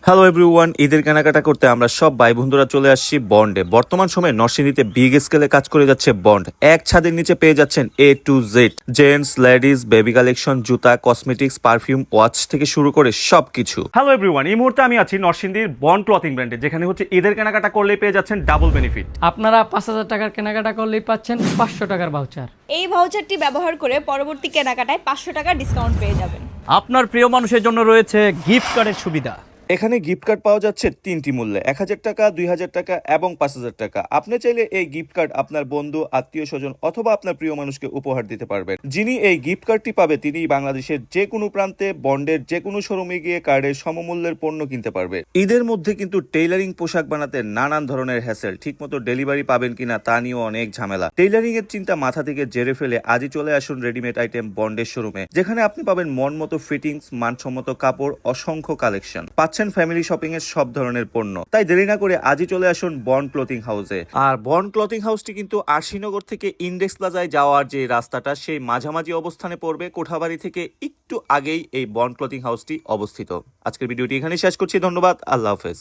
Hello everyone, ঈদের কেনাকাটা করতে আমরা সব ভাই বন্ধুরা চলে আসছি বন্ডে। বর্তমান সময়ে নরসিংদীতে বিগ স্কেলে কাজ করে যাচ্ছে বন্ড। এক ছাদের নিচে পেয়ে যাচ্ছেন A to Z, gents, ladies, baby collection, জুতা, কসমেটিক্স, পারফিউম, ওয়াচ থেকে শুরু করে সবকিছু। হ্যালো এভরিওয়ান, এই মুহূর্তে আমি আছি নরসিংদীর বন্ড ক্লথিং ব্র্যান্ডে, যেখানে হচ্ছে ঈদের কেনাকাটা করলেই পেয়ে যাচ্ছেন ডাবল বেনিফিট। আপনারা 5,000 টাকার কেনাকাটা করলেই পাচ্ছেন 500 টাকার ভাউচার। এই ভাউচারটি ব্যবহার করে পরবর্তী কেনাকাটায় 500 টাকা ডিসকাউন্ট পেয়ে যাবেন। আপনার প্রিয় মানুষের জন্য রয়েছে গিফট কার্ডের সুবিধা। এখানে গিফট কার্ড পাওয়া যাচ্ছে তিনটি মূল্যে, 1,000 টাকা, 2,000 টাকা এবং 5,000 টাকা। আপনি চাইলে এই গিফট কার্ড আপনার বন্ধু, আত্মীয় স্বজন অথবা আপনার প্রিয় মানুষকে উপহার দিতে পারবেন। যিনি এই গিফট কার্ডটি পাবে তিনি বাংলাদেশের যে কোনো প্রান্তে বন্ডের যে কোনো শোরুমে গিয়ে কার্ডের সমমূল্যের পণ্য কিনতে পারবে। ঈদের মধ্যে কিন্তু টেইলারিং পোশাক বানাতে নানান ধরনের হ্যাসেল, ঠিকমতো ডেলিভারি পাবেন কিনা তা নিয়েও অনেক ঝামেলা। টেইলারিং এর চিন্তা মাথা থেকে জেরে ফেলে আজই চলে আসুন রেডিমেড আইটেম বন্ডের শোরুমে, যেখানে আপনি পাবেন মন মতো ফিটিংস, মানসম্মত কাপড়, অসংখ্য কালেকশন পাচ্ছেন ফ্যামিলি শপিং এর সব ধরনের পণ্য। তাই দেরি না করে আজই চলে আসুন বন্ড ক্লথিং হাউসে। আর বন্ড ক্লথিং হাউসটি কিন্তু আরশিনগর থেকে ইন্ডেক্স প্লাজায় যাওয়ার যে রাস্তাটা সেই মাঝামাঝি অবস্থানে পড়বে। কোঠাবাড়ি থেকে একটু আগেই এই বন্ড ক্লথিং হাউসটি অবস্থিত। আজকের ভিডিওটি এখানেই শেষ করছি। ধন্যবাদ, আল্লাহ হাফেজ।